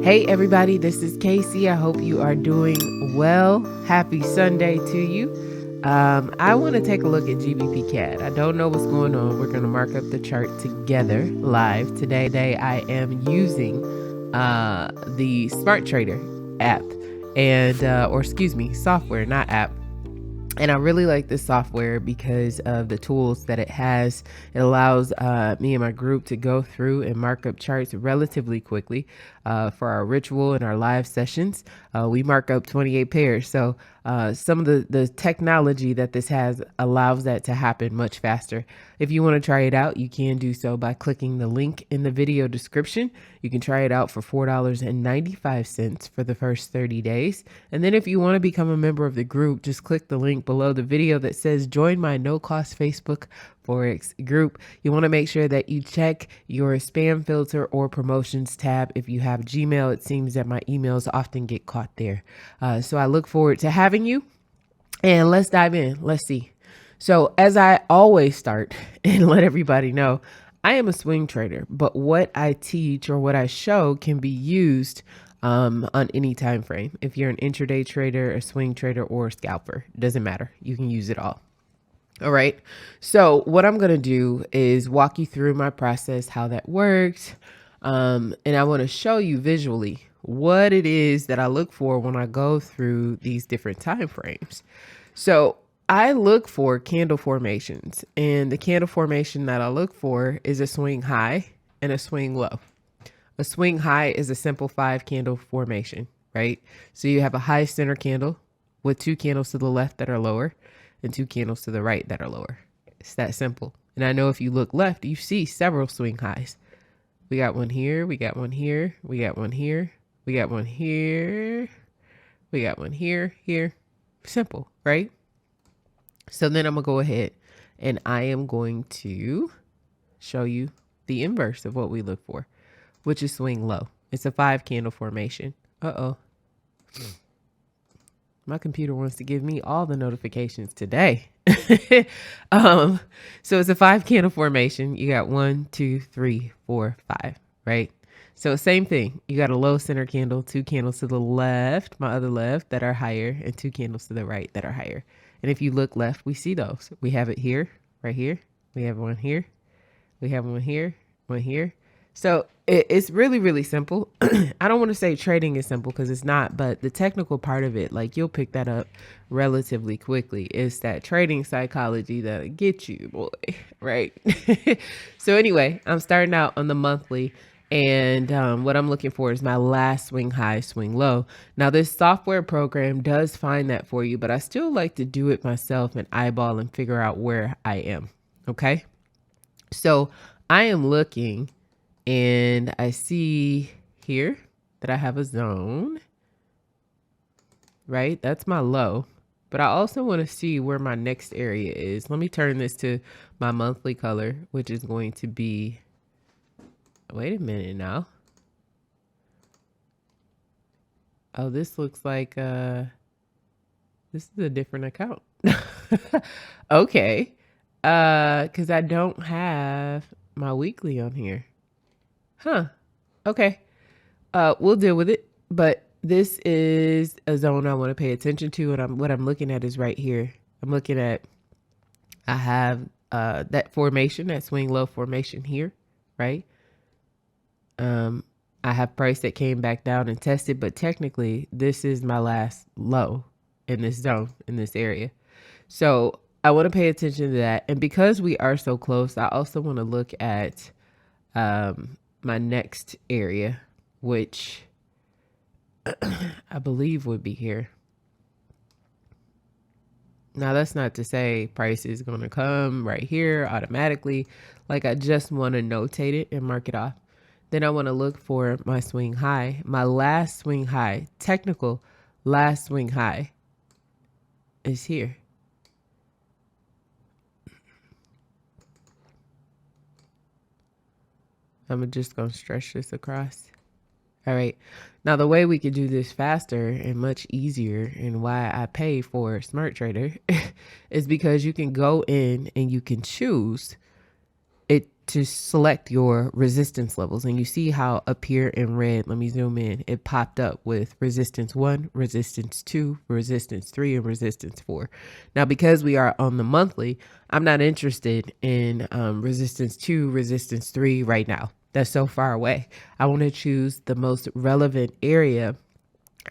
Hey everybody, this is Casey. I hope you are doing well. Happy Sunday to you. I want to take a look at GBP CAD. I don't know what's going on. We're going to mark up the chart together live. Today I am using the Smart Trader app and software, not app. And I really like this software because of the tools that it has. It allows me and my group to go through and mark up charts relatively quickly. For our ritual and our live sessions, we mark up 28 pairs. So some of the technology that this has allows that to happen much faster. If you want to try it out, you can do so by clicking the link in the video description. You can try it out for $4.95 for the first 30 days. And then if you want to become a member of the group, just click the link below the video that says join my no-cost Facebook Forex group. You want to make sure that you check your spam filter or promotions tab. If you have Gmail, it seems that my emails often get caught there. So I look forward to having you, and let's dive in. Let's see. So as I always start and let everybody know, I am a swing trader, but what I teach or what I show can be used on any time frame. If you're an intraday trader, a swing trader, or a scalper, it doesn't matter. You can use it all. All right. So what I'm going to do is walk you through my process, how that works. And I want to show you visually what it is that I look for when I go through these different time frames. So I look for candle formations, and the candle formation that I look for is a swing high and a swing low. A swing high is a simple 5 candle formation, right? So you have a high center candle with 2 candles to the left that are lower and 2 candles to the right that are lower. It's that simple. And I know if you look left, you see several swing highs. We got one here, we got one here, we got one here, we got one here, we got one here, here. Simple, right? So then I'm gonna go ahead and I am going to show you the inverse of what we look for, which is swing low. It's a 5 candle formation. Uh-oh. My computer wants to give me all the notifications today. So it's a 5 candle formation. You got 1, 2, 3, 4, 5, right? So same thing. You got a low center candle, 2 candles to the left, my other left, that are higher, and 2 candles to the right that are higher. And if you look left, we see those. We have it here, right here. We have one here. We have one here, one here. So it's really, really simple. I don't want to say trading is simple because it's not, but the technical part of it, like you'll pick that up relatively quickly. It's that trading psychology that'll get you, boy, right? So anyway, I'm starting out on the monthly, and what I'm looking for is my last swing high, swing low. Now this software program does find that for you, but I still like to do it myself and eyeball and figure out where I am. Okay. So I am looking, and I see here that I have a zone, right? That's my low, but I also want to see where my next area is. Let me turn this to my monthly color, which is going to be, wait a minute now. Oh, this looks like, this is a different account. Okay. Cause I don't have my weekly on here. Huh. Okay. We'll deal with it. But this is a zone I want to pay attention to. And what I'm looking at is right here. I'm looking at, I have that formation, that swing low formation here, right? I have price that came back down and tested, but technically this is my last low in this zone, in this area. So I want to pay attention to that. And because we are so close, I also want to look at my next area, which I believe would be here. Now, that's not to say price is going to come right here automatically. Like, I just want to notate it and mark it off. Then I want to look for my swing high, my last swing high, technical last swing high is here. I'm just going to stretch this across. All right. Now, the way we could do this faster and much easier, and why I pay for Smart Trader is because you can go in and you can choose it to select your resistance levels, and you see how up here in red, let me zoom in, it popped up with resistance 1, resistance 2, resistance 3, and resistance 4. Now, because we are on the monthly, I'm not interested in resistance 2, resistance 3 right now. That's so far away. I want to choose the most relevant area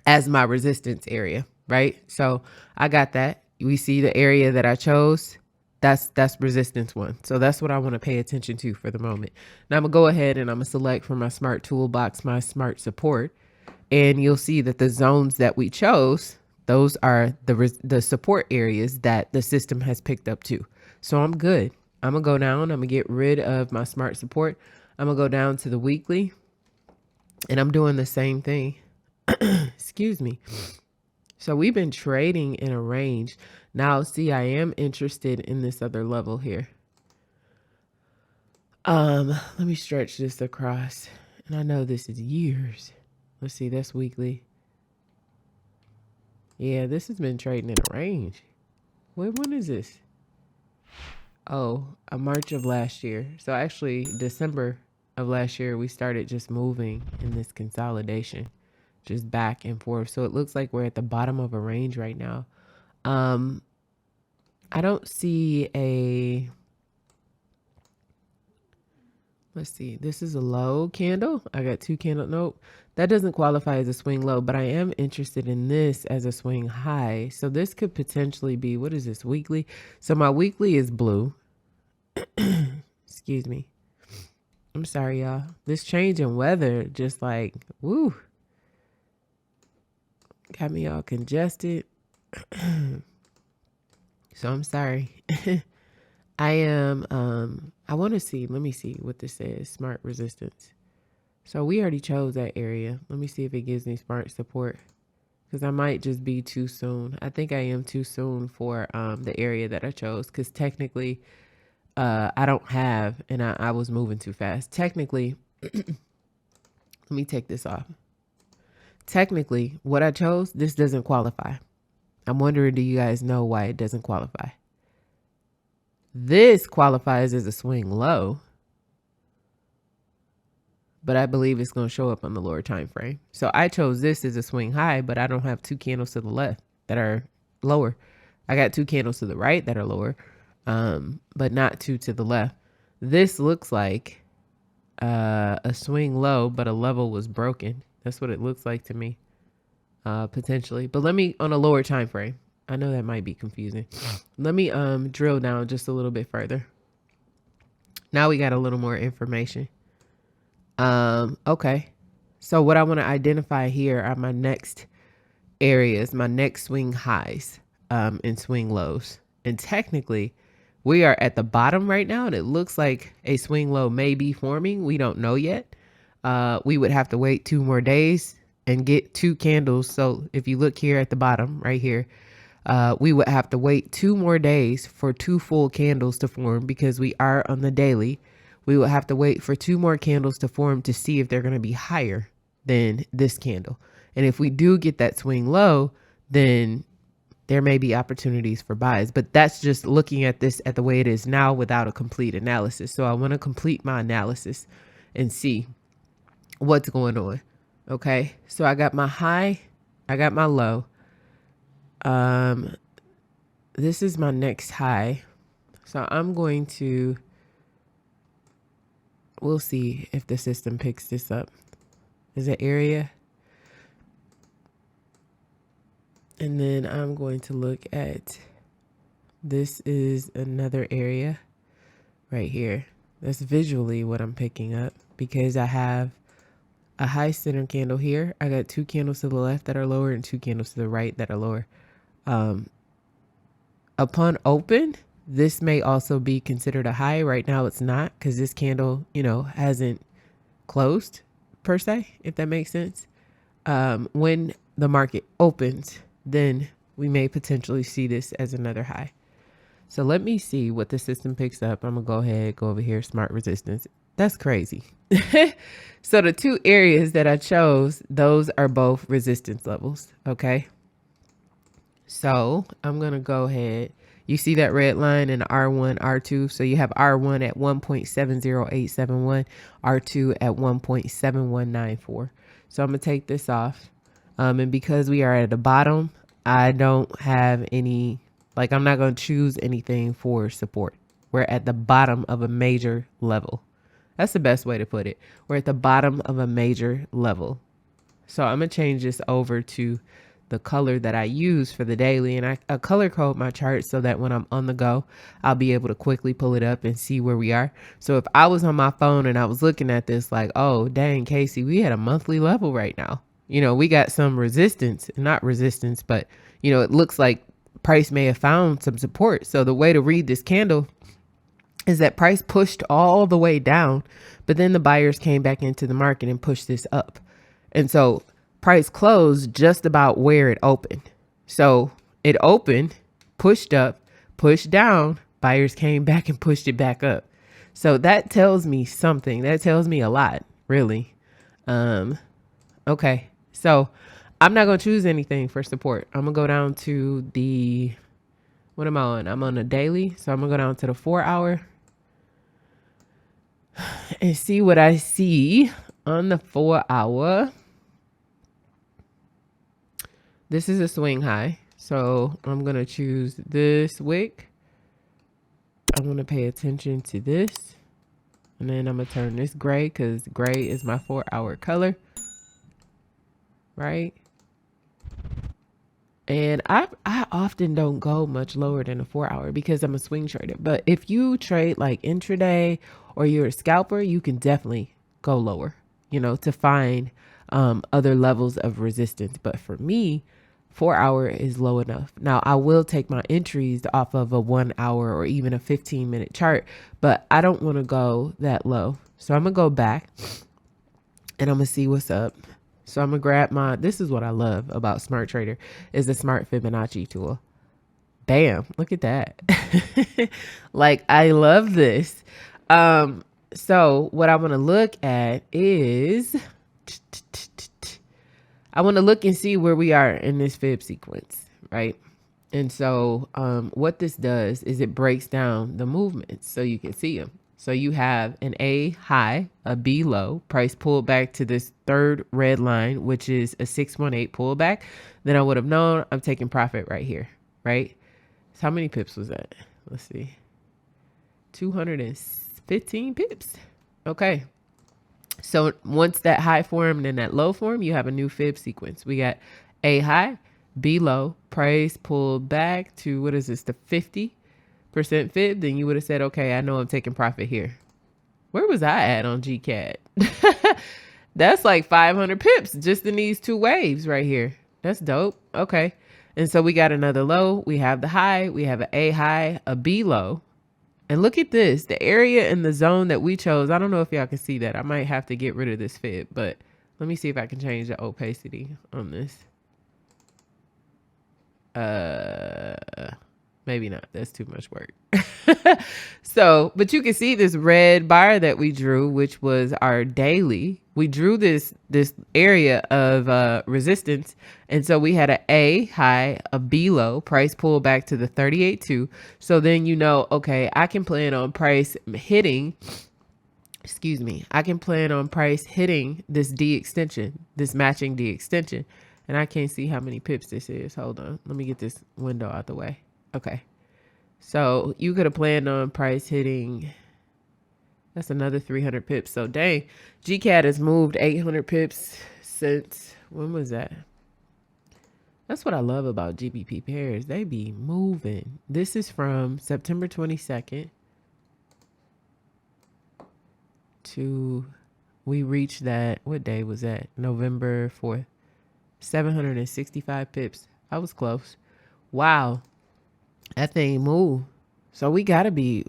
as my resistance area, right? So I got that. We see the area that I chose. That's resistance 1. So that's what I want to pay attention to for the moment. Now I'm gonna go ahead and I'm gonna select from my smart toolbox, my smart support. And you'll see that the zones that we chose, those are the support areas that the system has picked up too. So I'm good. I'm gonna go down, I'm gonna get rid of my smart support. I'm gonna go down to the weekly and I'm doing the same thing. Excuse me. So we've been trading in a range. Now, see, I am interested in this other level here. Let me stretch this across. And I know this is years. Let's see, that's weekly. Yeah, this has been trading in a range. Wait, when is this? Oh, March of last year. So actually, December of last year, we started just moving in this consolidation, just back and forth. So it looks like we're at the bottom of a range right now. I don't see a, let's see, this is a low candle. I got 2 candles. Nope, that doesn't qualify as a swing low, but I am interested in this as a swing high. So this could potentially be, what is this, weekly? So my weekly is blue. Excuse me. I'm sorry, y'all. This change in weather just like, woo, got me all congested. So I'm sorry. I am, I want to see, let me see what this says, smart resistance. So we already chose that area. Let me see if it gives me smart support, because I might just be too soon. I think I am too soon for the area that I chose, because technically I don't have, and I was moving too fast. Technically, let me take this off. Technically, what I chose, this doesn't qualify. I'm wondering, do you guys know why it doesn't qualify? This qualifies as a swing low, but I believe it's going to show up on the lower time frame. So I chose this as a swing high, but I don't have 2 candles to the left that are lower. I got 2 candles to the right that are lower, but not 2 to the left. This looks like a swing low, but a level was broken. That's what it looks like to me, potentially. But let me, on a lower time frame, I know that might be confusing. Let me drill down just a little bit further. Now we got a little more information. Okay. So what I want to identify here are my next areas, my next swing highs, and swing lows. And technically we are at the bottom right now, and it looks like a swing low may be forming. We don't know yet. We would have to wait 2 more days and get 2 candles. So if you look here at the bottom right here, we would have to wait 2 more days for 2 full candles to form, because we are on the daily. We will have to wait for 2 more candles to form to see if they're going to be higher than this candle. And if we do get that swing low, then there may be opportunities for buys. But that's just looking at this at the way it is now without a complete analysis. So I want to complete my analysis and see what's going on. Okay, so I got my high, I got my low. This is my next high. So I'm going to, we'll see if the system picks this up. Is an area. And then I'm going to look at, this is another area right here. That's visually what I'm picking up, because I have a high center candle here. I got 2 candles to the left that are lower and 2 candles to the right that are lower. Upon open, this may also be considered a high. Right now it's not, because this candle, you know, hasn't closed per se, if that makes sense. When the market opens, then we may potentially see this as another high. So let me see what the system picks up. I'm gonna go ahead, go over here, smart resistance. That's crazy. So the 2 areas that I chose, those are both resistance levels. Okay. So I'm gonna go ahead You see that red line in R1, R2. So you have R1 at 1.70871, R2 at 1.7194. So I'm going to take this off. And because we are at the bottom, I don't have any, like I'm not going to choose anything for support. We're at the bottom of a major level. That's the best way to put it. We're at the bottom of a major level. So I'm going to change this over to the color that I use for the daily, and I color code my chart so that when I'm on the go, I'll be able to quickly pull it up and see where we are. So if I was on my phone and I was looking at this like, oh, dang, Casey, we had a monthly level right now. You know, we got some resistance, not resistance, but, you know, it looks like price may have found some support. So the way to read this candle is that price pushed all the way down, but then the buyers came back into the market and pushed this up. And so price closed just about where it opened. So it opened, pushed up, pushed down, buyers came back and pushed it back up. So that tells me something. That tells me a lot, really. Okay. So I'm not going to choose anything for support. I'm going to go down to the, what am I on? I'm on a daily. So I'm going to go down to the 4 hour and see what I see on the 4 hour. This is a swing high. So I'm going to choose this wick. I'm going to pay attention to this. And then I'm going to turn this gray because gray is my 4 hour color. Right? And I often don't go much lower than a 4 hour because I'm a swing trader. But if you trade like intraday or you're a scalper, you can definitely go lower, you know, to find other levels of resistance. But for me, 4 hour is low enough. Now I will take my entries off of a 1 hour or even a 15-minute chart, but I don't want to go that low. So I'm going to go back and I'm going to see what's up. So I'm going to grab my, this is what I love about Smart Trader is the Smart Fibonacci tool. Bam, look at that. Like, I love this. So what I want to look at is, I want to look and see where we are in this fib sequence, right? And so what this does is it breaks down the movements so you can see them. So you have an A high, a B low, price pulled back to this third red line, which is a 618 pullback. Then I would have known I'm taking profit right here, right? So how many pips was that? Let's see. 215 pips. Okay. So once that high formed and that low form, you have a new fib sequence. We got A high, B low, price pulled back to, what is this, the 50% fib? Then you would have said, okay, I know I'm taking profit here. Where was I at on GCAD? That's like 500 pips just in these two waves right here. That's dope. Okay. And so we got another low. We have the high. We have an A high, a B low. And look at this, the area in the zone that we chose. I don't know if y'all can see that. I might have to get rid of this fib, but let me see if I can change the opacity on this. Maybe not. That's too much work. So, but you can see this red bar that we drew, which was our daily. We drew this area of resistance. And so we had an A high, a B low, price pull back to the 38.2. So then, you know, okay, I can plan on price hitting, I can plan on price hitting this D extension, this matching D extension. And I can't see how many pips this is. Hold on. Let me get this window out the way. Okay. So you could have planned on price hitting, that's another 300 pips. So dang, GCAD has moved 800 pips since, when was that? That's what I love about GBP pairs. They be moving. This is from September 22nd to, we reached that, what day was that? November 4th. 765 pips. I was close. Wow. That thing moved. So we gotta be,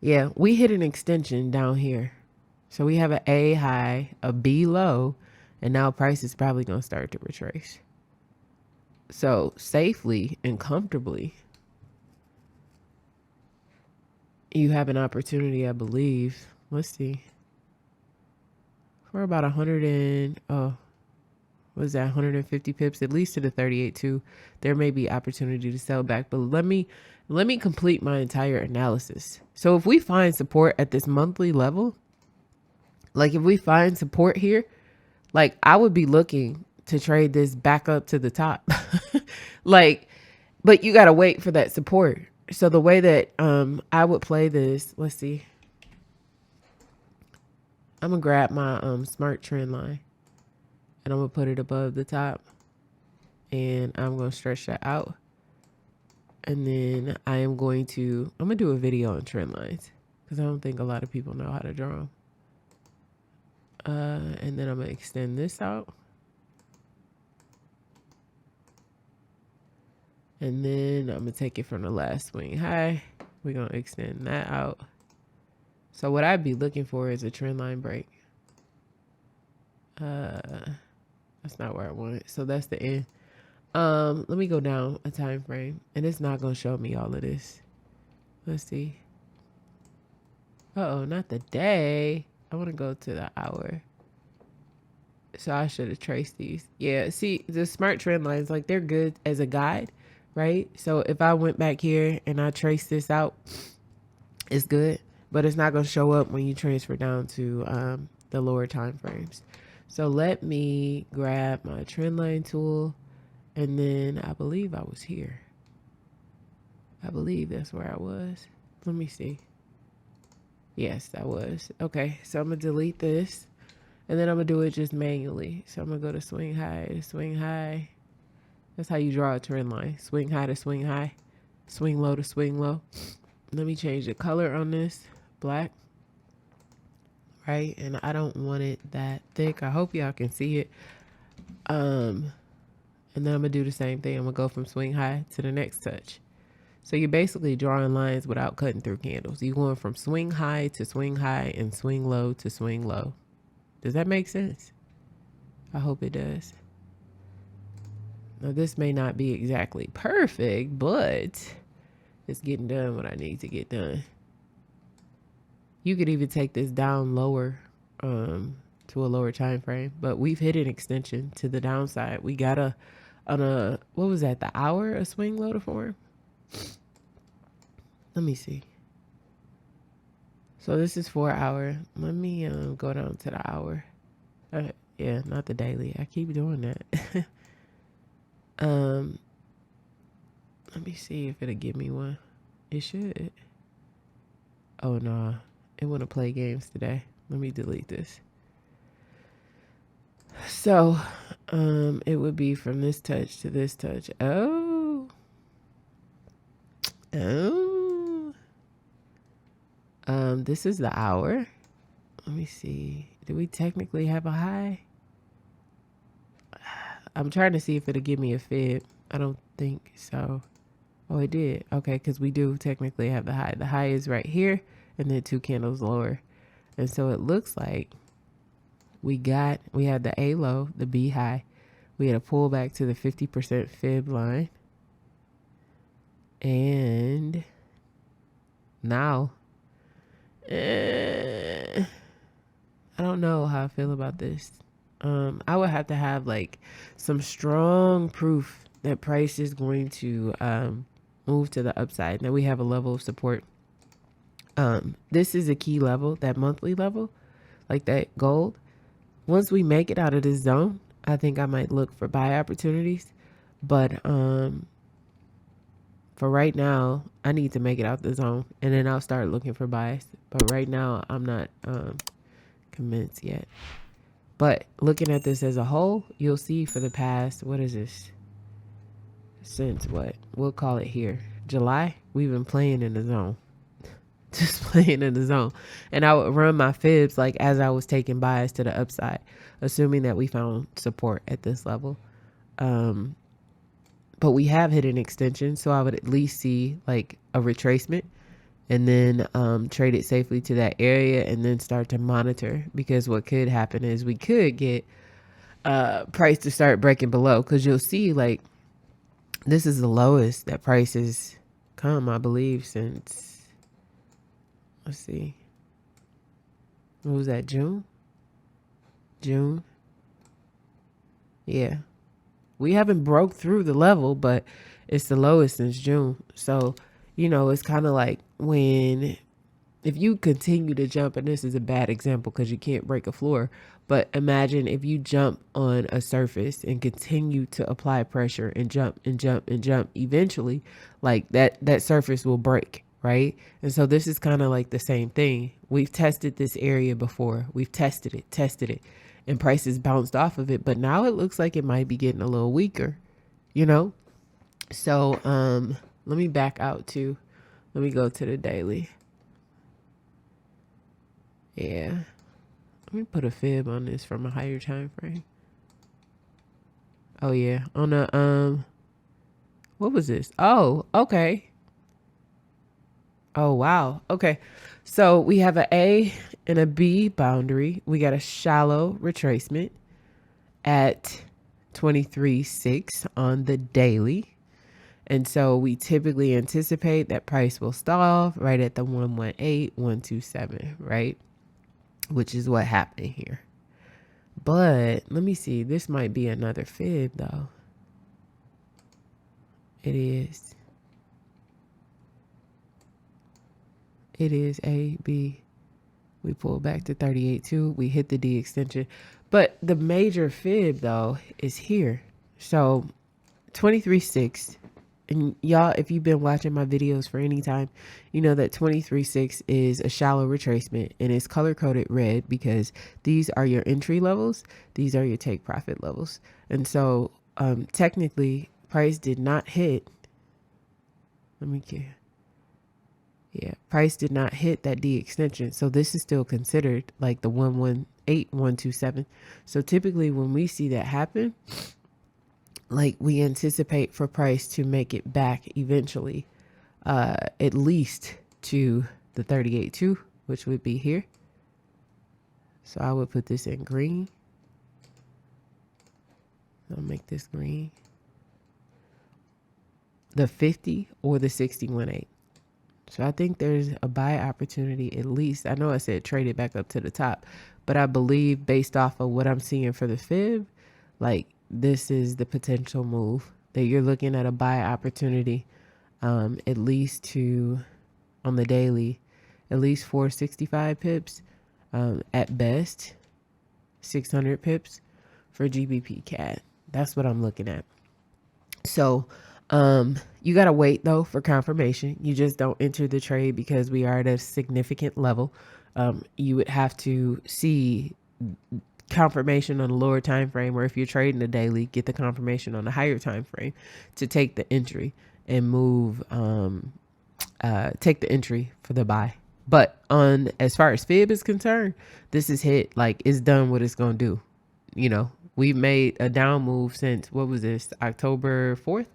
yeah, we hit an extension down here. So we have an A high, a B low, and now price is probably gonna start to retrace. So safely and comfortably, you have an opportunity, I believe. Let's see. For about 100 and, was that 150 pips, at least to the 38.2. There may be opportunity to sell back, but let me complete my entire analysis. So if we find support at this monthly level, like if we find support here, like I would be looking to trade this back up to the top. Like, but you got to wait for that support. So the way that I would play this, let's see. I'm going to grab my smart trend line and I'm going to put it above the top and I'm going to stretch that out. And then I'm going to do a video on trend lines because I don't think a lot of people know how to draw them. And then I'm going to extend this out. And then I'm going to take it from the last swing high. We're going to extend that out. So what I'd be looking for is a trend line break. That's not where I want it. So that's the end. Let me go down a time frame. And it's not going to show me all of this. Let's see. Uh-oh, not the day. I want to go to the hour. So I should have traced these. Yeah, see, the smart trend lines, like they're good as a guide, right? So if I went back here and I traced this out, it's good. But it's not going to show up when you transfer down to the lower time frames. So let me grab my trend line tool. And then I believe I was here. I believe that's where I was. Let me see. Yes, I was. Okay, so I'm going to delete this. And then I'm going to do it just manually. So I'm going to go to swing high to swing high. That's how you draw a trend line. Swing high to swing high. Swing low to swing low. Let me change the color on this. Black. Right? And I don't want it that thick. I hope y'all can see it. And then I'm going to do the same thing. I'm going to go from swing high to the next touch. So you're basically drawing lines without cutting through candles. You're going from swing high to swing high and swing low to swing low. Does that make sense? I hope it does. Now this may not be exactly perfect, but it's getting done what I need to get done. You could even take this down lower to a lower time frame, but we've hit an extension to the downside. We got what was that, the hour a swing low to form? Let me see. So this is 4 hour. Let me go down to the hour. Yeah, not the daily. I keep doing that. Let me see if it'll give me one. It should. Oh no, it want to play games today. Let me delete this. So, it would be from this touch to this touch. Oh. This is the hour. Let me see. Do we technically have a high? I'm trying to see if it'll give me a fib. I don't think so. Oh, it did. Okay, because we do technically have the high. The high is right here, and then 2 candles lower. And so it looks like we had the A low, the B high. We had a pullback to the 50% fib line. And now, I don't know how I feel about this. I would have to have like some strong proof that price is going to move to the upside. Now we have a level of support. This is a key level, that monthly level, like that gold. Once we make it out of this zone, I think I might look for buy opportunities. But for right now, I need to make it out the zone, and then I'll start looking for buys. But right now, I'm not convinced yet. But looking at this as a whole, you'll see for the past, what is this? Since what? We'll call it here. July, we've been playing in the zone. Just playing in the zone. And I would run my fibs like as I was taking buys to the upside, assuming that we found support at this level. But we have hit an extension, so I would at least see like a retracement and then trade it safely to that area and then start to monitor, because what could happen is we could get price to start breaking below, because you'll see like this is the lowest that price has come, I believe, since, let's see, what was that, June? Yeah. We haven't broke through the level, but it's the lowest since June. So, it's kind of like if you continue to jump, and this is a bad example because you can't break a floor, but imagine if you jump on a surface and continue to apply pressure and jump and jump and jump, eventually like that surface will break, right? And so this is kind of like the same thing. We've tested this area before. We've tested it, and prices bounced off of it, but now it looks like it might be getting a little weaker, So let me back out let me go to the daily. Yeah. Let me put a fib on this from a higher time frame. Oh yeah. On a what was this? Oh, okay. Oh wow. Okay. So we have an A and a B boundary. We got a shallow retracement at 23.6 on the daily. And so we typically anticipate that price will stall right at the 118, 127, right? Which is what happened here. But let me see. This might be another fib though. It is. It is A, B. We pull back to 38.2. We hit the D extension. But the major fib though is here. So 23.6. And y'all, if you've been watching my videos for any time, you know that 23.6 is a shallow retracement, and it's color coded red because these are your entry levels. These are your take profit levels. And so technically price did not hit. Price did not hit that D extension. So this is still considered like the 118, 127. So typically when we see that happen, like we anticipate for price to make it back eventually, at least to the 38.2, which would be here. So I would put this in green. I'll make this green. The 50 or the 61.8. So I think there's a buy opportunity at least. I know I said trade it back up to the top, but I believe based off of what I'm seeing for the fib, like this is the potential move that you're looking at, a buy opportunity, at least to, on the daily, at least 465 pips, at best 600 pips for GBP CAD. That's what I'm looking at. So you got to wait though for confirmation. You just don't enter the trade because we are at a significant level. You would have to see confirmation on a lower time frame, or if you're trading the daily, get the confirmation on a higher time frame to take the entry and move, take the entry for the buy. But on as far as fib is concerned, this is hit, like it's done what it's gonna do. We made a down move since, what was this, October 4th?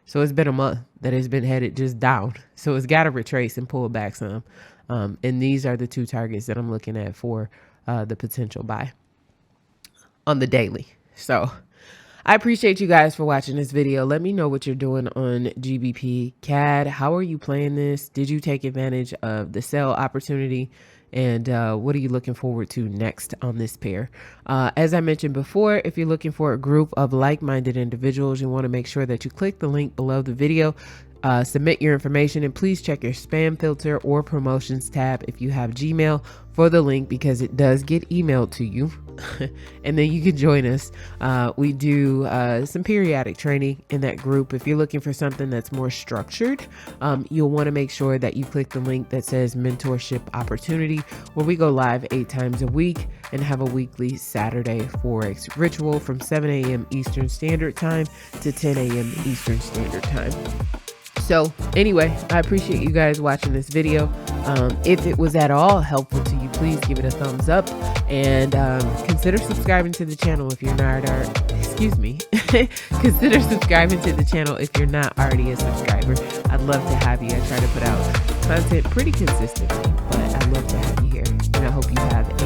So it's been a month that it's been headed just down. So it's got to retrace and pull back some. And these are the two targets that I'm looking at for the potential buy on the daily. So I appreciate you guys for watching this video. Let me know what you're doing on GBP CAD. How are you playing this? Did you take advantage of the sell opportunity? And what are you looking forward to next on this pair? As I mentioned before, if you're looking for a group of like-minded individuals, you want to make sure that you click the link below the video, submit your information, and please check your spam filter or promotions tab if you have Gmail for the link, because it does get emailed to you. And then you can join us. We do some periodic training in that group. If you're looking for something that's more structured, you'll want to make sure that you click the link that says mentorship opportunity, where we go live 8 times a week and have a weekly Saturday Forex ritual from 7 a.m. Eastern Standard Time to 10 a.m. Eastern Standard Time. So anyway, I appreciate you guys watching this video. If it was at all helpful to you, please give it a thumbs up, and consider subscribing to the channel if you're not consider subscribing to the channel if you're not already a subscriber. I'd love to have you. I try to put out content pretty consistently, but I'd love to have you here, and I hope you have